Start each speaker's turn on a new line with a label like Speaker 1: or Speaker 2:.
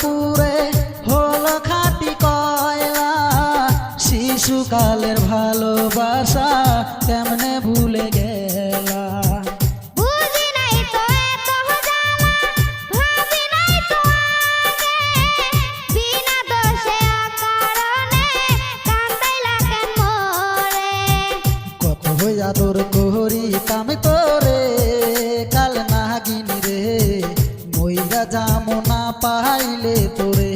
Speaker 1: পুরে হলো খাঁটি কয়লা। শিশুকালের ভালোবাসা কেমনে ভুলে গেলা।
Speaker 2: বুঝি নাই তো এত জ্বালা, ভাবি নাই তো আগে, বিনা দোষে অকারণে কান্দাইলা কেন মোরে।
Speaker 1: কত আদর করি কামে তোরে, কাল নাগিনী রে মইরা যামো না পাইলে তোরে।